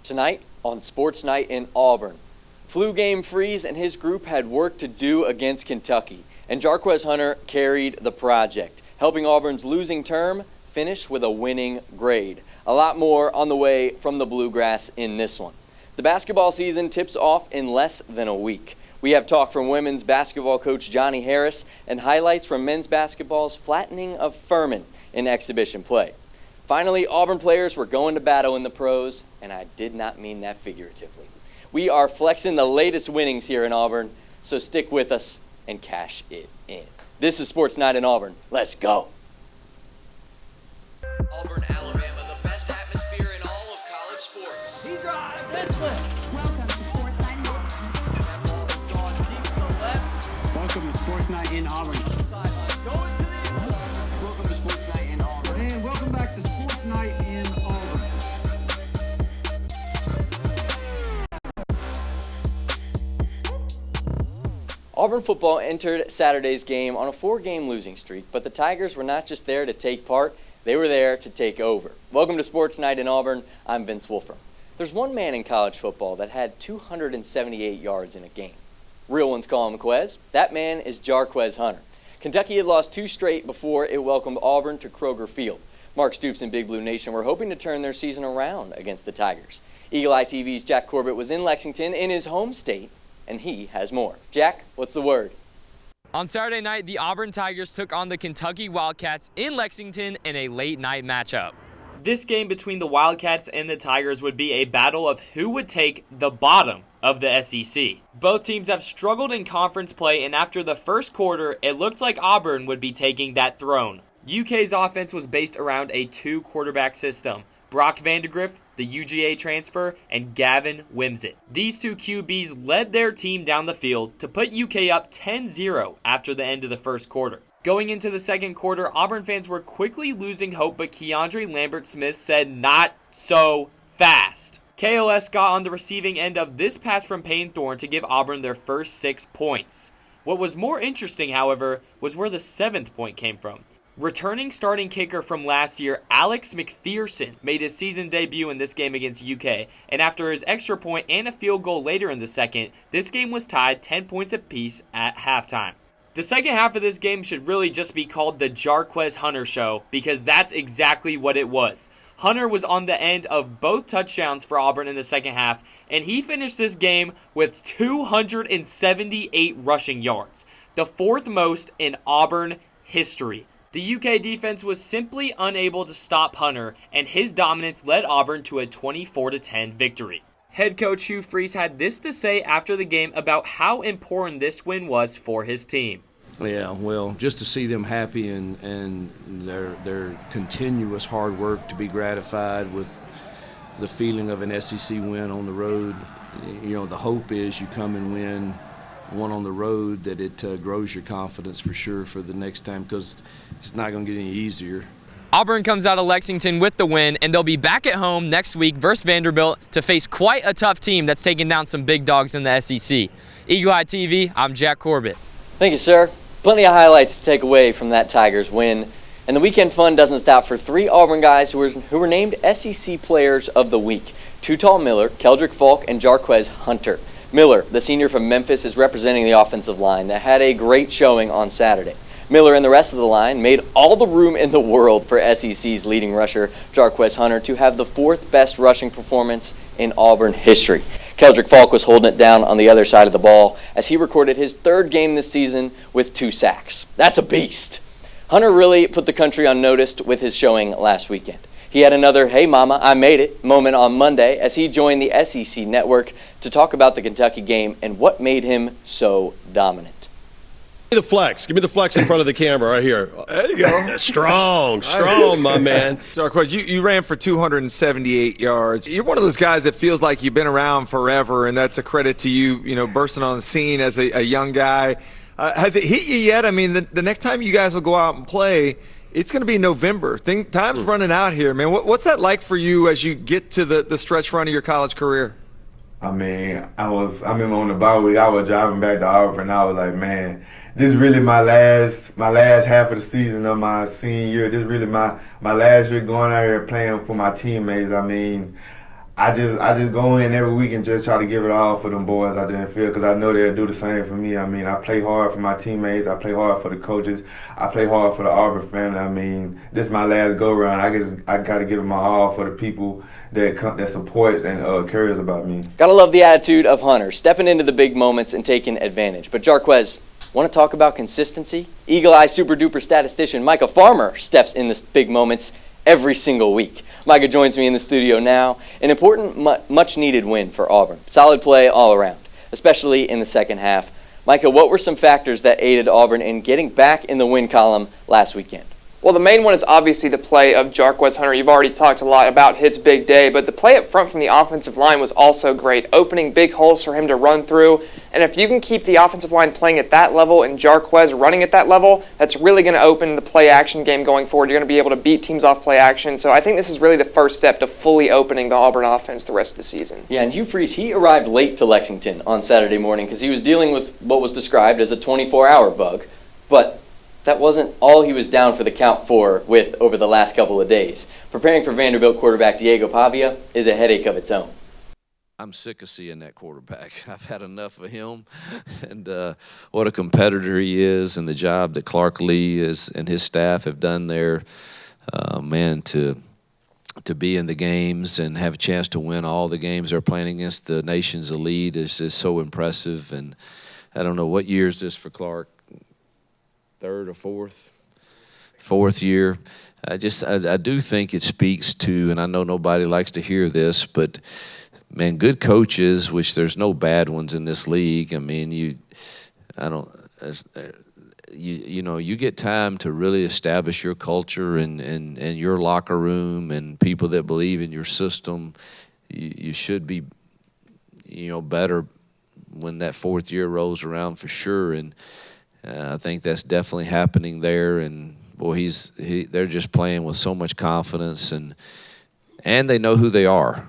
Tonight on Sports Night in Auburn. Flu game Freeze and his group had work to do against Kentucky, and Jarquez Hunter carried the project, helping Auburn's losing term finish with a winning grade. A lot more on the way from the Bluegrass in this one. The basketball season tips off in less than a week. We have talk from women's basketball coach Johnny Harris and highlights from men's basketball's flattening of Furman in exhibition play. Finally, Auburn players were going to battle in the pros, and I did not mean that figuratively. We are flexing the latest winnings here in Auburn, so stick with us and cash it in. This is Sports Night in Auburn. Let's go. Auburn, Alabama, the best atmosphere in all of college sports. He drives and slips. Welcome to Sports Night in Auburn. That ball is gone deep to the left. Welcome to Sports Night in Auburn. Sideline going to the end zone. Welcome to Sports Night in Auburn. And welcome back to Sports Night in Auburn. Auburn football entered Saturday's game on a 4-game losing streak, but the Tigers were not just there to take part, they were there to take over. Welcome to Sports Night in Auburn. I'm Vince Wolfram. There's one man in college football that had 278 yards in a game. Real ones call him Quez. That man is Jarquez Hunter. Kentucky had lost 2 straight before it welcomed Auburn to Kroger Field. Mark Stoops and Big Blue Nation were hoping to turn their season around against the Tigers. Eagle Eye TV's Jack Corbett was in Lexington in his home state, and he has more. Jack, what's the word? On Saturday night, the Auburn Tigers took on the Kentucky Wildcats in Lexington in a late-night matchup. This game between the Wildcats and the Tigers would be a battle of who would take the bottom of the SEC. Both teams have struggled in conference play, and after the first quarter, it looked like Auburn would be taking that throne. UK's offense was based around a 2-quarterback system. Brock Vandegrift, the UGA transfer, and Gavin Wimsatt. These 2 QBs led their team down the field to put UK up 10-0 after the end of the first quarter. Going into the second quarter, Auburn fans were quickly losing hope, but Keandre Lambert-Smith said, "Not so fast." KOS got on the receiving end of this pass from Payne Thorne to give Auburn their first 6 points. What was more interesting, however, was where the 7th point came from. Returning starting kicker from last year, Alex McPherson, made his season debut in this game against UK, and after his extra point and a field goal later in the second, this game was tied 10 points apiece at halftime. The second half of this game should really just be called the Jarquez Hunter Show, because that's exactly what it was. Hunter was on the end of both touchdowns for Auburn in the second half, and he finished this game with 278 rushing yards, the 4th most in Auburn history. The UK defense was simply unable to stop Hunter, and his dominance led Auburn to a 24-10 victory. Head coach Hugh Freeze had this to say after the game about how important this win was for his team. Yeah, well, just to see them happy and their continuous hard work, to be gratified with the feeling of an SEC win on the road. You know, the hope is you come and win one on the road, that it grows your confidence for sure for the next time, because it's not going to get any easier. Auburn comes out of Lexington with the win, and they'll be back at home next week versus Vanderbilt to face quite a tough team that's taking down some big dogs in the SEC. Eagle Eye TV, I'm Jack Corbett. Thank you, sir. Plenty of highlights to take away from that Tigers win. And the weekend fun doesn't stop for 3 Auburn guys who were named SEC Players of the Week. Tutal Miller, Keldrick Falk, and Jarquez Hunter. Miller, the senior from Memphis, is representing the offensive line that had a great showing on Saturday. Miller and the rest of the line made all the room in the world for SEC's leading rusher, Jarquez Hunter, to have the 4th best rushing performance in Auburn history. Keldrick Falk was holding it down on the other side of the ball as he recorded his 3rd game this season with 2 sacks. That's a beast. Hunter really put the country on notice with his showing last weekend. He had another "Hey Mama, I made it" moment on Monday as he joined the SEC Network to talk about the Kentucky game and what made him so dominant. Give me the flex. Give me the flex in front of the camera right here. There you go. Strong, my man. Jarquez, you ran for 278 yards. You're one of those guys that feels like you've been around forever, and that's a credit to you, bursting on the scene as a young guy. Has it hit you yet? I mean, the next time you guys will go out and play, it's going to be November. Time's running out here, man. What's that like for you as you get to the stretch run of your college career? I mean, I remember on the bye week, I was driving back to Auburn, and I was like, man, this is really my last half of the season of my senior year. This is really my last year going out here playing for my teammates. I mean, I just go in every week and just try to give it all for them boys out there in the field, because I know they'll do the same for me. I mean, I play hard for my teammates. I play hard for the coaches. I play hard for the Auburn family. I mean, this is my last go-round. I got to give it my all for the people that supports and cares about me. Gotta love the attitude of Hunter, stepping into the big moments and taking advantage. But Jarquez, want to talk about consistency? Eagle-eye super-duper statistician Micah Farmer steps in the big moments every single week. Micah joins me in the studio now. An important, much-needed win for Auburn. Solid play all around, especially in the second half. Micah, what were some factors that aided Auburn in getting back in the win column last weekend? Well, the main one is obviously the play of Jarquez Hunter. You've already talked a lot about his big day, but the play up front from the offensive line was also great, opening big holes for him to run through. And if you can keep the offensive line playing at that level and Jarquez running at that level, that's really going to open the play-action game going forward. You're going to be able to beat teams off play-action. So I think this is really the first step to fully opening the Auburn offense the rest of the season. Yeah, and Hugh Freeze, he arrived late to Lexington on Saturday morning because he was dealing with what was described as a 24-hour bug. But that wasn't all he was down for the count for with over the last couple of days. Preparing for Vanderbilt quarterback Diego Pavia is a headache of its own. I'm sick of seeing that quarterback. I've had enough of him, and what a competitor he is, and the job that Clark Lee and his staff have done there. Man, to be in the games and have a chance to win all the games they're playing against the nation's elite is so impressive. And I don't know, what year is this for Clark? Third or fourth year. I do think it speaks to, and I know nobody likes to hear this, but man, good coaches, which there's no bad ones in this league. I mean, you get time to really establish your culture and your locker room and people that believe in your system. You should be, better when that fourth year rolls around for sure. And I think that's definitely happening there, and boy, they're just playing with so much confidence, and they know who they are.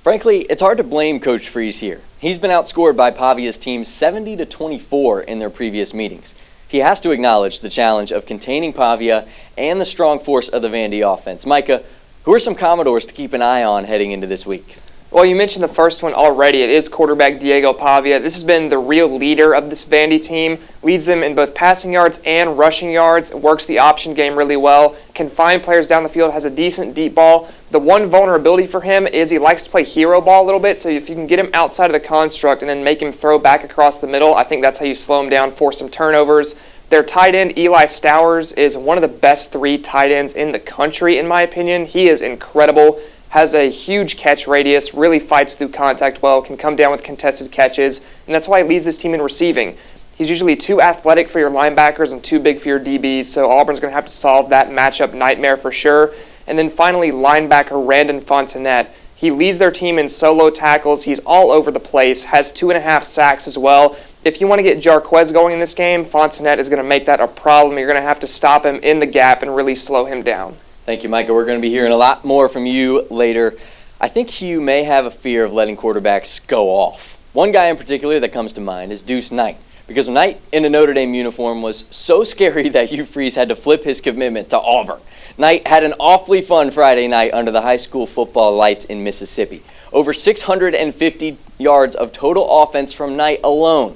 Frankly, it's hard to blame Coach Freeze here. He's been outscored by Pavia's team 70-24 in their previous meetings. He has to acknowledge the challenge of containing Pavia and the strong force of the Vandy offense. Micah, who are some Commodores to keep an eye on heading into this week? Well, you mentioned the first one already. It is quarterback Diego Pavia. This has been the real leader of this Vandy team. Leads them in both passing yards and rushing yards. Works the option game really well. Can find players down the field. Has a decent deep ball. The one vulnerability for him is he likes to play hero ball a little bit. So if you can get him outside of the construct and then make him throw back across the middle, I think that's how you slow him down, force some turnovers. Their tight end, Eli Stowers, is one of the best 3 tight ends in the country, in my opinion. He is incredible. Has a huge catch radius, really fights through contact well, can come down with contested catches, and that's why he leads this team in receiving. He's usually too athletic for your linebackers and too big for your DBs, so Auburn's going to have to solve that matchup nightmare for sure. And then finally, linebacker Randon Fontenette. He leads their team in solo tackles. He's all over the place, has 2.5 sacks as well. If you want to get Jarquez going in this game, Fontenette is going to make that a problem. You're going to have to stop him in the gap and really slow him down. Thank you, Micah. We're going to be hearing a lot more from you later. I think Hugh may have a fear of letting quarterbacks go off. One guy in particular that comes to mind is Deuce Knight, because Knight in a Notre Dame uniform was so scary that Hugh Freeze had to flip his commitment to Auburn. Knight had an awfully fun Friday night under the high school football lights in Mississippi. Over 650 yards of total offense from Knight alone.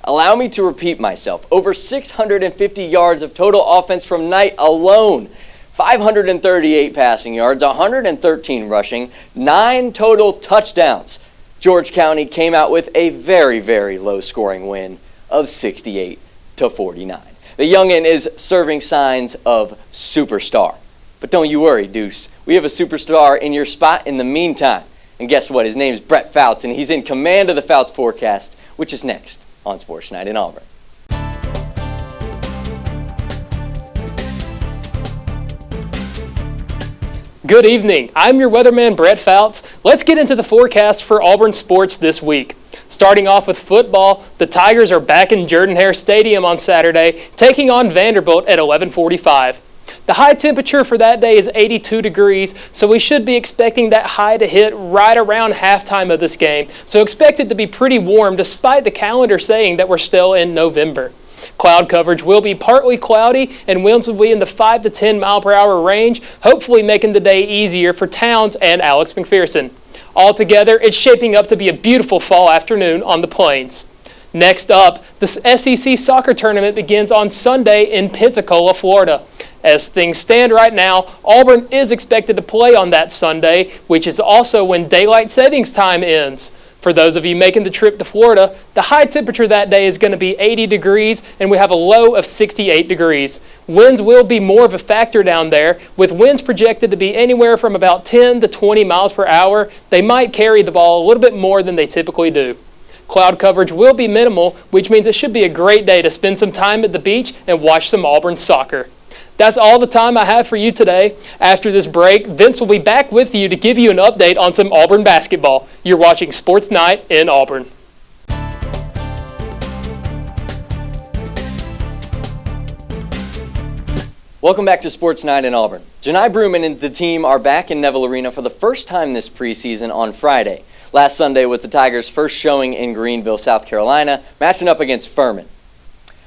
Allow me to repeat myself. Over 650 yards of total offense from Knight alone. 538 passing yards, 113 rushing, 9 total touchdowns. George County came out with a very, very low-scoring win of 68-49. The youngin is serving signs of superstar. But don't you worry, Deuce. We have a superstar in your spot in the meantime. And guess what? His name's Brett Fouts, and he's in command of the Fouts forecast, which is next on Sports Night in Auburn. Good evening. I'm your weatherman, Brett Fouts. Let's get into the forecast for Auburn sports this week. Starting off with football, the Tigers are back in Jordan-Hare Stadium on Saturday, taking on Vanderbilt at 11:45. The high temperature for that day is 82 degrees, so we should be expecting that high to hit right around halftime of this game. So expect it to be pretty warm despite the calendar saying that we're still in November. Cloud coverage will be partly cloudy, and winds will be in the 5 to 10 mile per hour range, hopefully making the day easier for Towns and Alex McPherson. Altogether, it's shaping up to be a beautiful fall afternoon on the plains. Next up, the SEC soccer tournament begins on Sunday in Pensacola, Florida. As things stand right now, Auburn is expected to play on that Sunday, which is also when daylight savings time ends. For those of you making the trip to Florida, the high temperature that day is going to be 80 degrees, and we have a low of 68 degrees. Winds will be more of a factor down there, with winds projected to be anywhere from about 10 to 20 miles per hour. They might carry the ball a little bit more than they typically do. Cloud coverage will be minimal, which means it should be a great day to spend some time at the beach and watch some Auburn soccer. That's all the time I have for you today. After this break, Vince will be back with you to give you an update on some Auburn basketball. You're watching Sports Night in Auburn. Welcome back to Sports Night in Auburn. Janai Bruman and the team are back in Neville Arena for the first time this preseason on Friday. Last Sunday with the Tigers' first showing in Greenville, South Carolina, matching up against Furman.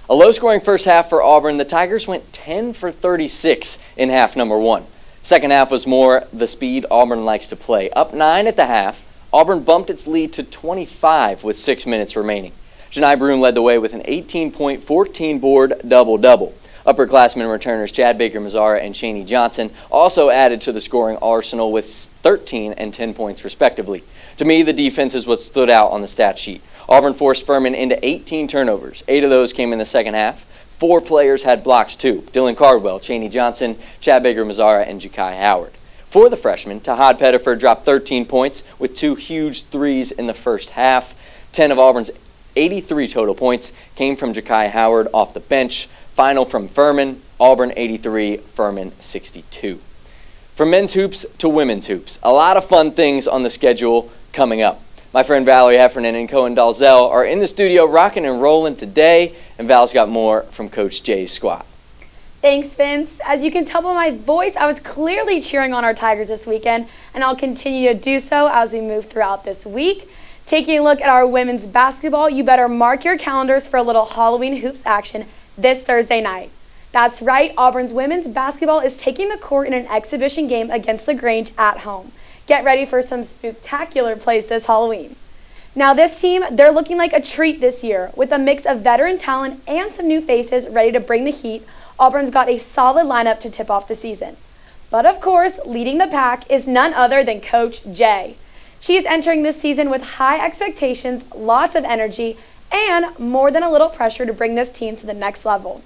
A low-scoring first half for Auburn, the Tigers went 10 for 36 in half number 1. Second half was more the speed Auburn likes to play. Up 9 at the half, Auburn bumped its lead to 25 with 6 minutes remaining. Janai Bruman led the way with an 18-point, 14-board double-double. Upperclassmen returners Chad Baker-Mazzara and Chaney Johnson also added to the scoring arsenal with 13 and 10 points respectively. To me, the defense is what stood out on the stat sheet. Auburn forced Furman into 18 turnovers. 8 of those came in the second half. 4 players had blocks too. Dylan Cardwell, Chaney Johnson, Chad Baker-Mazzara, and Ja'Kai Howard. For the freshmen, Tahad Pettiford dropped 13 points with 2 huge threes in the first half. 10 of Auburn's 83 total points came from Ja'Kai Howard off the bench. Final from Furman, Auburn 83, Furman 62. From men's hoops to women's hoops, a lot of fun things on the schedule coming up. My friend Valerie, Heffernan, and Cohen Dalzell are in the studio rocking and rolling today, and Val's got more from Coach Jay's squad. Thanks, Vince. As you can tell by my voice, I was clearly cheering on our Tigers this weekend, and I'll continue to do so as we move throughout this week. Taking a look at our women's basketball, you better mark your calendars for a little Halloween hoops action this Thursday night. That's right, Auburn's women's basketball is taking the court in an exhibition game against LaGrange at home. Get ready for some spectacular plays this Halloween. Now this team, they're looking like a treat this year. With a mix of veteran talent and some new faces ready to bring the heat, Auburn's got a solid lineup to tip off the season. But of course, leading the pack is none other than Coach Jay. She is entering this season with high expectations, lots of energy, and more than a little pressure to bring this team to the next level.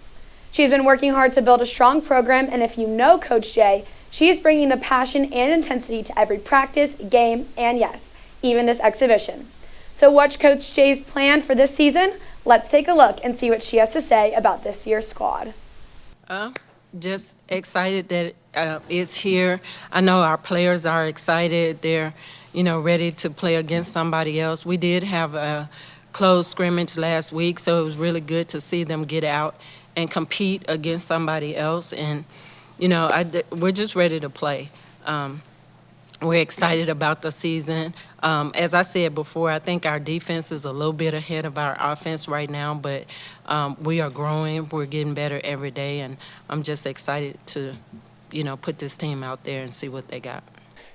She's been working hard to build a strong program, and if you know Coach Jay, she is bringing the passion and intensity to every practice, game, and yes, even this exhibition. So what's Coach Jay's plan for this season? Let's take a look and see what she has to say about this year's squad. Just excited that it's here. I know our players are excited. They're, ready to play against somebody else. We did have a close scrimmage last week, so it was really good to see them get out and compete against somebody else. And, we're just ready to play. We're excited about the season. As I said before, I think our defense is a little bit ahead of our offense right now, but we are growing. We're getting better every day, and I'm just excited to, put this team out there and see what they got.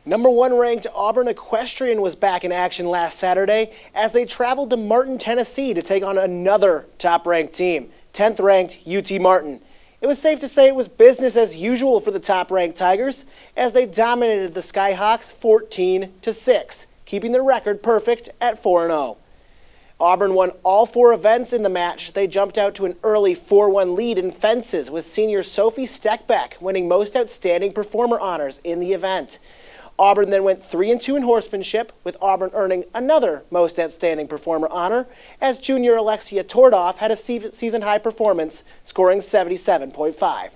Number 1 ranked Auburn Equestrian was back in action last Saturday as they traveled to Martin, Tennessee to take on another top-ranked team, 10th ranked UT Martin. It was safe to say it was business as usual for the top-ranked Tigers as they dominated the Skyhawks 14-6, keeping their record perfect at 4-0. Auburn won all 4 events in the match. They jumped out to an early 4-1 lead in fences with senior Sophie Steckbeck winning Most Outstanding Performer honors in the event. Auburn then went 3-2 in horsemanship, with Auburn earning another Most Outstanding Performer honor, as junior Alexia Tordoff had a season-high performance, scoring 77.5.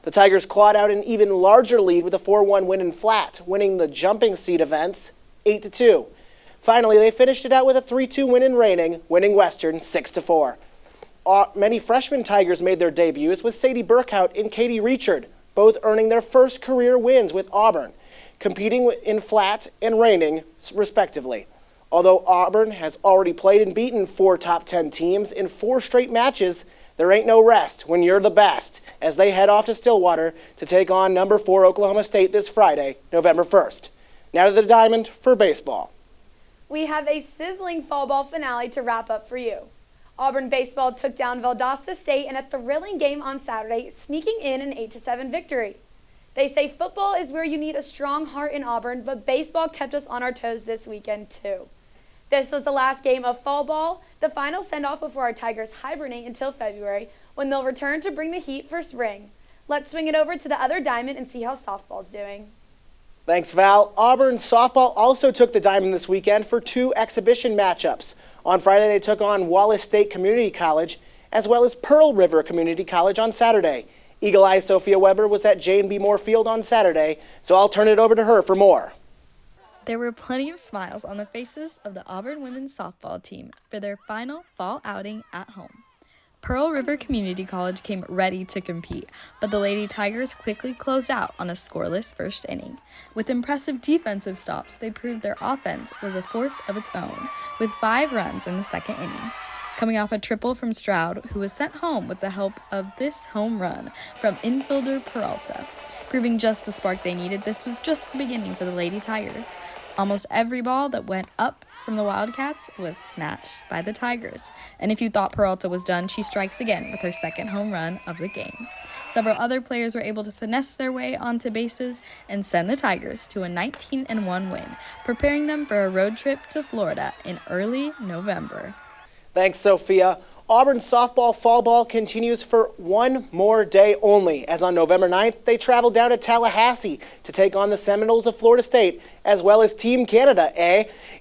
The Tigers clawed out an even larger lead with a 4-1 win in flat, winning the jumping seat events 8-2. Finally, they finished it out with a 3-2 win in reining, winning Western 6-4. Many freshman Tigers made their debuts, with Sadie Burkhout and Katie Reachard, both earning their first career wins with Auburn, competing in flat and reining, respectively. Although Auburn has already played and beaten 4 top 10 teams in 4 straight matches, There ain't no rest when you're the best, as they head off to Stillwater to take on number 4 Oklahoma State this Friday, November 1st. Now to the Diamond for baseball. We have a sizzling fall ball finale to wrap up for you. Auburn baseball took down Valdosta State in a thrilling game on Saturday, sneaking in an 8-7 victory. They say football is where you need a strong heart in Auburn, but baseball kept us on our toes this weekend too. This was the last game of fall ball, the final send-off before our Tigers hibernate until February, when they'll return to bring the heat for spring. Let's swing it over to the other Diamond and see how softball's doing. Thanks, Val. Auburn softball also took the Diamond this weekend for 2 exhibition matchups. On Friday, they took on Wallace State Community College, as well as Pearl River Community College on Saturday. Eagle Eye Sophia Weber was at Jane B. Moore Field on Saturday, so I'll turn it over to her for more. There were plenty of smiles on the faces of the Auburn women's softball team for their final fall outing at home. Pearl River Community College came ready to compete, but the Lady Tigers quickly closed out on a scoreless first inning. With impressive defensive stops, they proved their offense was a force of its own, with 5 runs in the second inning. Coming off a triple from Stroud, who was sent home with the help of this home run from infielder Peralta. Proving just the spark they needed, this was just the beginning for the Lady Tigers. Almost every ball that went up from the Wildcats was snatched by the Tigers. And if you thought Peralta was done, she strikes again with her second home run of the game. Several other players were able to finesse their way onto bases and send the Tigers to a 19-1 win, preparing them for a road trip to Florida in early November. Thanks, Sophia. Auburn softball fall ball continues for one more day only, as on November 9th, they travel down to Tallahassee to take on the Seminoles of Florida State, as well as Team Canada,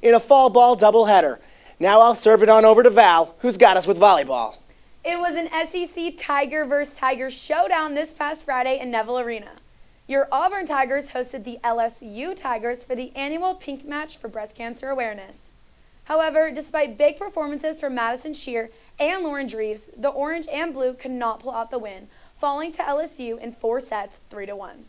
in a fall ball doubleheader. Now I'll serve it on over to Val, who's got us with volleyball. It was an SEC Tiger vs. Tiger showdown this past Friday in Neville Arena. Your Auburn Tigers hosted the LSU Tigers for the annual Pink Match for breast cancer awareness. However, despite big performances from Madison Shear and Lauren Dreves, the orange and blue could not pull out the win, falling to LSU in 4 sets, 3-1.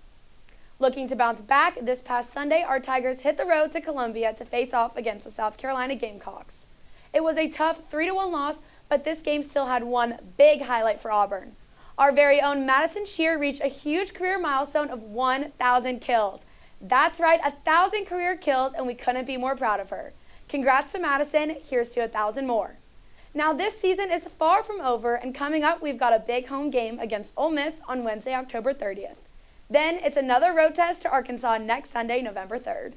Looking to bounce back, this past Sunday, our Tigers hit the road to Columbia to face off against the South Carolina Gamecocks. It was a tough 3-1 loss, but this game still had one big highlight for Auburn. Our very own Madison Shear reached a huge career milestone of 1,000 kills. That's right, 1,000 career kills, and we couldn't be more proud of her. Congrats to Madison, here's to 1,000 more. Now this season is far from over, and coming up we've got a big home game against Ole Miss on Wednesday, October 30th. Then it's another road test to Arkansas next Sunday, November 3rd.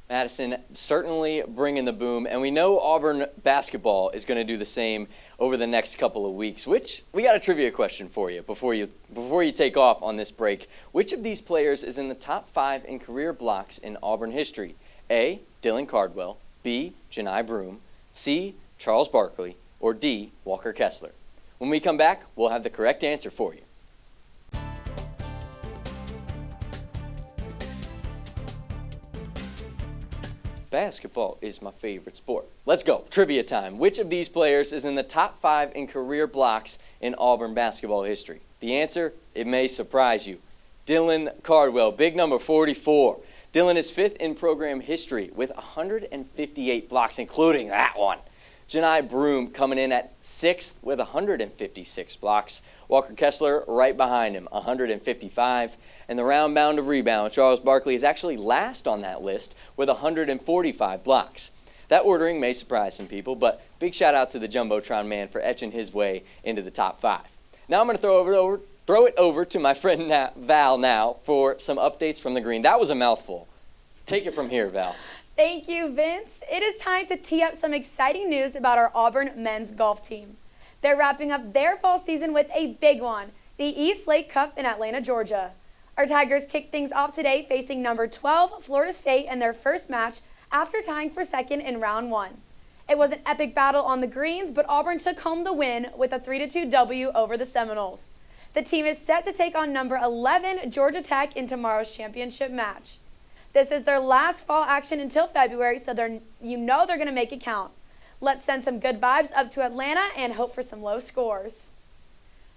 Madison certainly bringing the boom, and we know Auburn basketball is going to do the same over the next couple of weeks, which we got a trivia question for you before you take off on this break. Which of these players is in the top 5 in career blocks in Auburn history? A, Dylan Cardwell, B, Janai Broome, C, Charles Barkley, or D, Walker Kessler? When we come back, we'll have the correct answer for you. Basketball is my favorite sport. Let's go. Trivia time. Which of these players is in the top 5 in career blocks in Auburn basketball history? The answer, it may surprise you. Dylan Cardwell, big number 44. Dylan is 5th in program history with 158 blocks, including that one. Janai Broome coming in at 6th with 156 blocks. Walker Kessler right behind him, 155. And the round bound of rebound, Charles Barkley is actually last on that list with 145 blocks. That ordering may surprise some people, but big shout out to the Jumbotron man for etching his way into the top 5. Now I'm going to throw it over to my friend Val now for some updates from the green. That was a mouthful. Take it from here, Val. Thank you, Vince. It is time to tee up some exciting news about our Auburn men's golf team. They're wrapping up their fall season with a big one, the East Lake Cup in Atlanta, Georgia. Our Tigers kicked things off today facing number 12 Florida State in their first match after tying for second in round 1. It was an epic battle on the greens, but Auburn took home the win with a 3-2 W over the Seminoles. The team is set to take on number 11 Georgia Tech in tomorrow's championship match. This is their last fall action until February, so they're going to make it count. Let's send some good vibes up to Atlanta and hope for some low scores.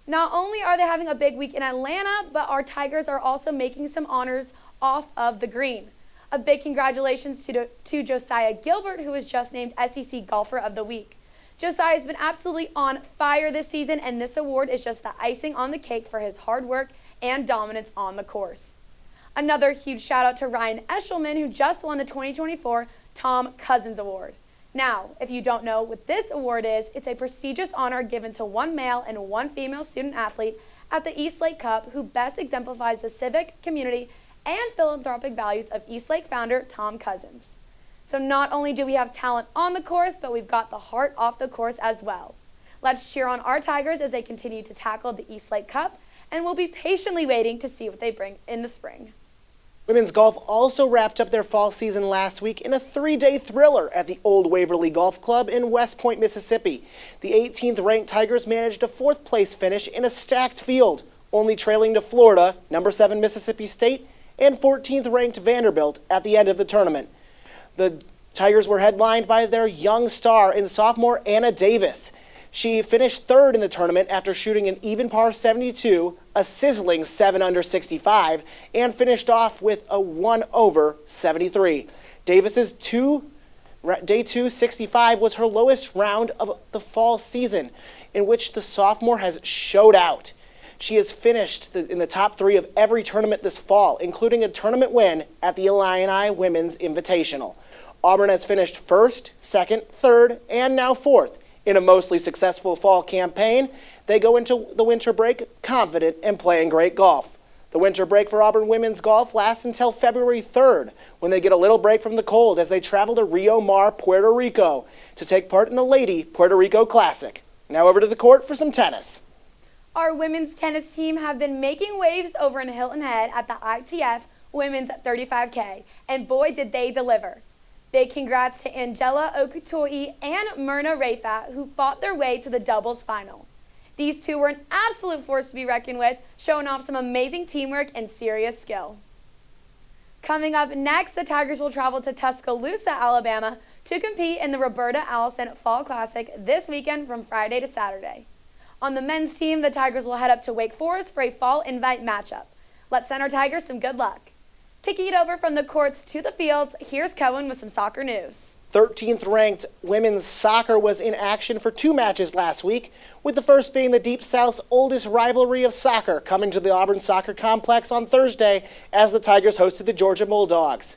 Not only are they having a big week in Atlanta, but our Tigers are also making some honors off of the green. A big congratulations to Josiah Gilbert, who was just named SEC Golfer of the Week. Josiah has been absolutely on fire this season, and this award is just the icing on the cake for his hard work and dominance on the course. Another huge shout out to Ryan Eshelman, who just won the 2024 Tom Cousins Award. Now, if you don't know what this award is, it's a prestigious honor given to one male and one female student athlete at the East Lake Cup who best exemplifies the civic, community, and philanthropic values of East Lake founder Tom Cousins. So not only do we have talent on the course, but we've got the heart off the course as well. Let's cheer on our Tigers as they continue to tackle the East Lake Cup, and we'll be patiently waiting to see what they bring in the spring. Women's golf also wrapped up their fall season last week in a 3-day thriller at the Old Waverly Golf Club in West Point, Mississippi. The 18th ranked Tigers managed a 4th place finish in a stacked field, only trailing to Florida, number 7 Mississippi State, and 14th ranked Vanderbilt at the end of the tournament. The Tigers were headlined by their young star and sophomore Anna Davis. She finished 3rd in the tournament after shooting an even par 72, a sizzling 7 under 65, and finished off with a 1 over 73. Davis's day 2 65 was her lowest round of the fall season, in which the sophomore has showed out. She has finished in the top 3 of every tournament this fall, including a tournament win at the Illini Women's Invitational. Auburn has finished 1st, 2nd, 3rd, and now 4th. In a mostly successful fall campaign, they go into the winter break confident and playing great golf. The winter break for Auburn women's golf lasts until February 3rd, when they get a little break from the cold as they travel to Rio Mar, Puerto Rico, to take part in the Lady Puerto Rico Classic. Now over to the court for some tennis. Our women's tennis team have been making waves over in Hilton Head at the ITF Women's 35K, and boy did they deliver. Big congrats to Angela Okutoi and Myrna Rafat, who fought their way to the doubles final. These two were an absolute force to be reckoned with, showing off some amazing teamwork and serious skill. Coming up next, the Tigers will travel to Tuscaloosa, Alabama to compete in the Roberta Allison Fall Classic this weekend from Friday to Saturday. On the men's team, the Tigers will head up to Wake Forest for a fall invite matchup. Let's send our Tigers some good luck. Kicking it over from the courts to the fields, here's Cohen with some soccer news. 13th ranked women's soccer was in action for 2 matches last week, with the first being the Deep South's oldest rivalry of soccer, coming to the Auburn Soccer Complex on Thursday as the Tigers hosted the Georgia Bulldogs.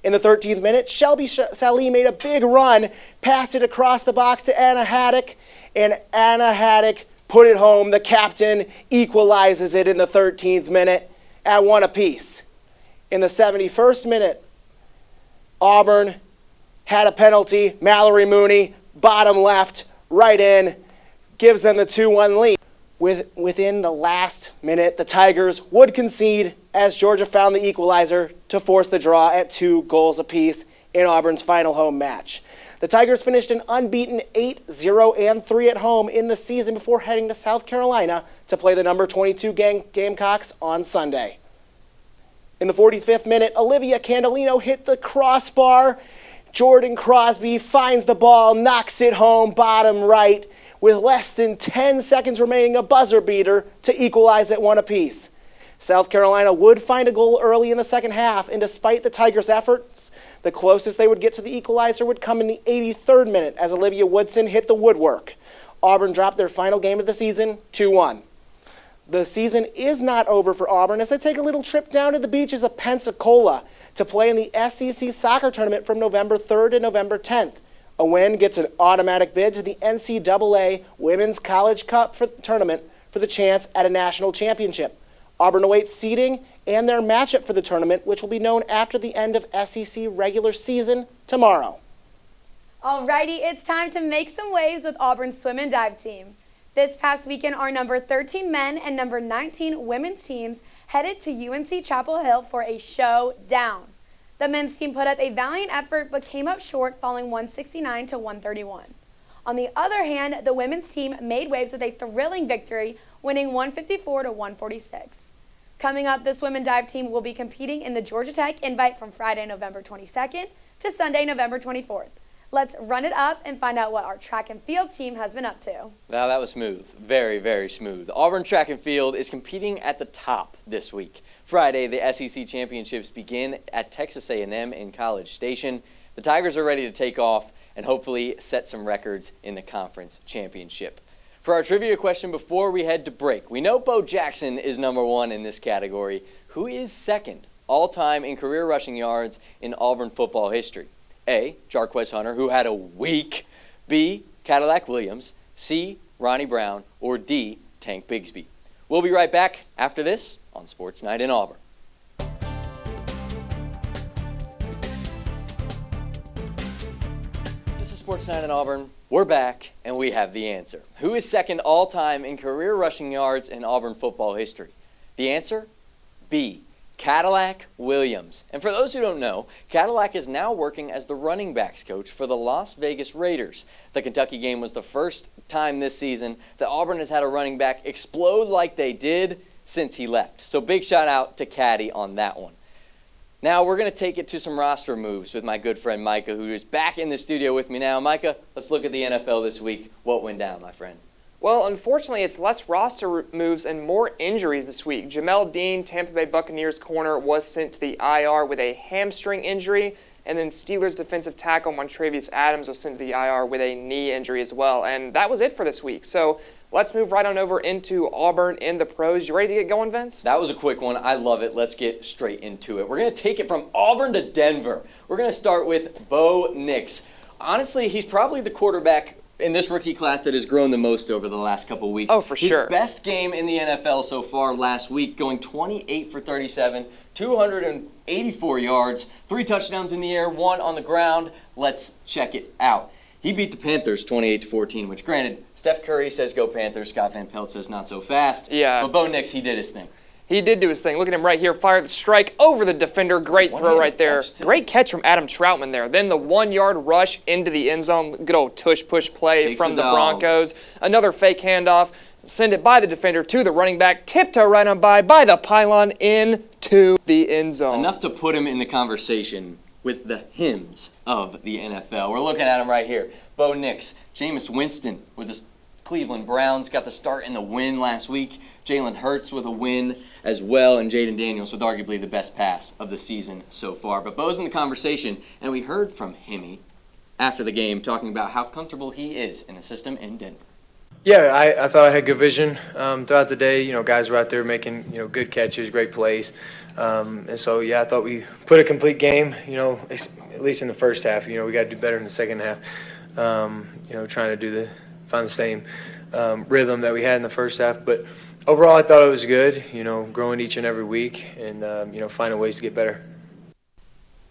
In the 13th minute, Shelby Salih made a big run, passed it across the box to Anna Haddock, and Anna Haddock put it home. The captain equalizes it in the 13th minute at 1 apiece. In the 71st minute, Auburn had a penalty. Mallory Mooney, bottom left, right in, gives them the 2-1 lead. Within the last minute, the Tigers would concede as Georgia found the equalizer to force the draw at 2 goals apiece in Auburn's final home match. The Tigers finished an unbeaten 8-0-3 at home in the season before heading to South Carolina to play the number 22 Gamecocks on Sunday. In the 45th minute, Olivia Candolino hit the crossbar. Jordan Crosby finds the ball, knocks it home, bottom right, with less than 10 seconds remaining, a buzzer beater to equalize at 1 apiece. South Carolina would find a goal early in the second half, and despite the Tigers' efforts, the closest they would get to the equalizer would come in the 83rd minute as Olivia Woodson hit the woodwork. Auburn dropped their final game of the season 2-1. The season is not over for Auburn as they take a little trip down to the beaches of Pensacola to play in the SEC soccer tournament from November 3rd to November 10th. A win gets an automatic bid to the NCAA Women's College Cup tournament for the chance at a national championship. Auburn awaits seeding and their matchup for the tournament, which will be known after the end of SEC regular season tomorrow. Alrighty, it's time to make some waves with Auburn's swim and dive team. This past weekend, our number 13 men and number 19 women's teams headed to UNC Chapel Hill for a showdown. The men's team put up a valiant effort but came up short, falling 169 to 131. On the other hand, the women's team made waves with a thrilling victory, winning 154 to 146. Coming up, the swim and dive team will be competing in the Georgia Tech Invite from Friday, November 22nd to Sunday, November 24th. Let's run it up and find out what our track and field team has been up to. Now that was smooth. Very, very smooth. Auburn Track and Field is competing at the top this week. Friday, the SEC Championships begin at Texas A&M in College Station. The Tigers are ready to take off and hopefully set some records in the conference championship. For our trivia question before we head to break, we know Bo Jackson is number 1 in this category. Who is second all-time in career rushing yards in Auburn football history? A, Jarquez Hunter, who had a week. B, Cadillac Williams. C, Ronnie Brown. Or D, Tank Bigsby. We'll be right back after this on Sports Night in Auburn. This is Sports Night in Auburn. We're back, and we have the answer. Who is second all-time in career rushing yards in Auburn football history? The answer? B, Cadillac Williams. And for those who don't know, Cadillac is now working as the running backs coach for the Las Vegas Raiders. The Kentucky game was the first time this season that Auburn has had a running back explode like they did since he left. So big shout out to Caddy on that one. Now we're going to take it to some roster moves with my good friend Micah, who is back in the studio with me now. Micah, let's look at the NFL this week. What went down, my friend? Well, unfortunately, it's less roster moves and more injuries this week. Jamel Dean, Tampa Bay Buccaneers corner, was sent to the IR with a hamstring injury, and then Steelers defensive tackle Montravius Adams was sent to the IR with a knee injury as well. And that was it for this week. So let's move right on over into Auburn in the pros. You ready to get going, Vince? That was a quick one. I love it. Let's get straight into it. We're going to take it from Auburn to Denver. We're going to start with Bo Nix. Honestly, he's probably the quarterback in this rookie class that has grown the most over the last couple weeks. Oh, for sure. His best game in the NFL so far last week, going 28 for 37, 284 yards, 3 touchdowns in the air, 1 on the ground. Let's check it out. He beat the Panthers 28-14, which granted, Steph Curry says go Panthers, Scott Van Pelt says not so fast. Yeah. But Bo Nix, he did his thing. He did do his thing. Look at him right here. Fire the strike over the defender. Great throw right there. Great catch from Adam Troutman there. Then the 1-yard rush into the end zone. Good old tush-push play from the Broncos. Another fake handoff. Send it by the defender to the running back. Tiptoe right on by the pylon into the end zone. Enough to put him in the conversation with the hymns of the NFL. We're looking at him right here. Bo Nix, Jameis Winston with his Cleveland Browns got the start in the win last week. Jalen Hurts with a win as well, and Jaden Daniels with arguably the best pass of the season so far. But Bo's in the conversation, and we heard from him after the game talking about how comfortable he is in the system in Denver. Yeah, I thought I had good vision throughout the day. You know, guys were out there making, good catches, great plays. And so, yeah, I thought we put a complete game, at least in the first half. We got to do better in the second half. Trying to find the same rhythm that we had in the first half. But overall, I thought it was good, growing each and every week and, finding ways to get better.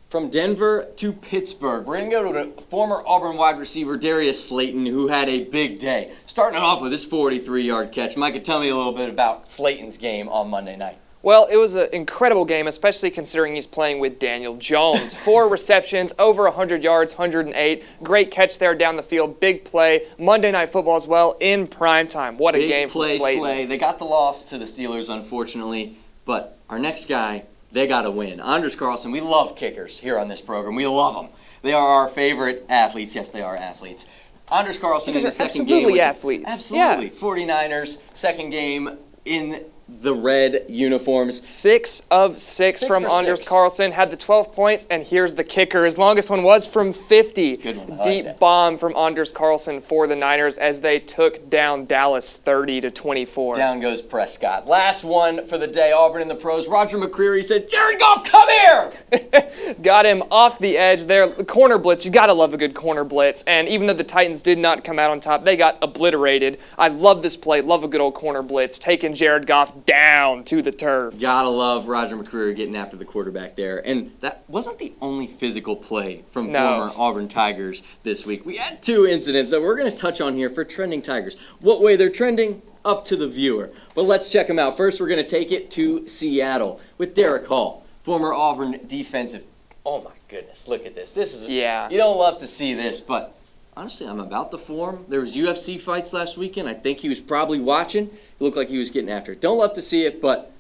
From Denver to Pittsburgh, we're going to go to the former Auburn wide receiver Darius Slayton, who had a big day. Starting it off with his 43-yard catch. Micah, tell me a little bit about Slayton's game on Monday night. Well, it was an incredible game, especially considering he's playing with Daniel Jones. 4 receptions, over 100 yards, 108. Great catch there down the field. Big play. Monday Night Football as well in primetime. What a game for Slayton. Slay. They got the loss to the Steelers, unfortunately. But our next guy, they got to win. Anders Carlson, we love kickers here on this program. We love them. They are our favorite athletes. Yes, they are athletes. Anders Carlson in the second game. Absolutely athletes. Absolutely. Yeah. 49ers, second game in the red uniforms. 6 of 6 from Anders Carlson. Had the 12 points, and here's the kicker. His longest one was from 50. Good one. Deep bomb from Anders Carlson for the Niners as they took down Dallas 30-24. Down goes Prescott. Last one for the day. Auburn in the pros. Roger McCreary said, Jared Goff, come here! Got him off the edge there. The corner blitz. You got to love a good corner blitz. And even though the Titans did not come out on top, they got obliterated. I love this play. Love a good old corner blitz. Taking Jared Goff down to the turf. Gotta love Roger McCreary getting after the quarterback there. And that wasn't the only physical play from former Auburn Tigers this week. We had 2 incidents that we're going to touch on here for trending Tigers. What way they're trending? Up to the viewer. But let's check them out. First, we're going to take it to Seattle with Derek Hall, former Auburn defensive. Oh my goodness, look at this. This is, you don't love to see this, but honestly, I'm about to form. There was UFC fights last weekend. I think he was probably watching. It looked like he was getting after it. Don't love to see it, but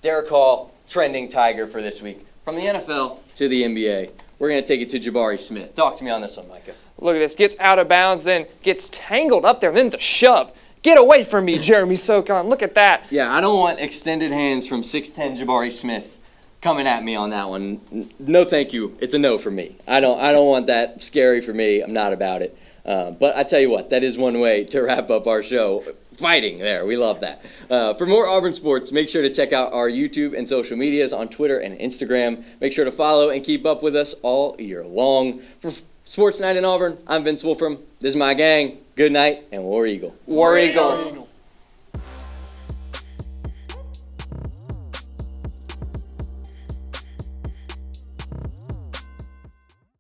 Derek Hall, trending Tiger for this week. From the NFL to the NBA, we're going to take it to Jabari Smith. Talk to me on this one, Micah. Look at this. Gets out of bounds, then gets tangled up there, then the shove. Get away from me, Jeremy Socon. Look at that. Yeah, I don't want extended hands from 6'10 Jabari Smith coming at me on that one. No, thank you. It's a no for me. I don't want that. Scary for me. I'm not about it. But I tell you what, that is one way to wrap up our show. Fighting there. We love that. For more Auburn sports, make sure to check out our YouTube and social medias on Twitter and Instagram. Make sure to follow and keep up with us all year long. For Sports Night in Auburn, I'm Vince Wolfram. This is my gang. Good night, and War Eagle. War Eagle.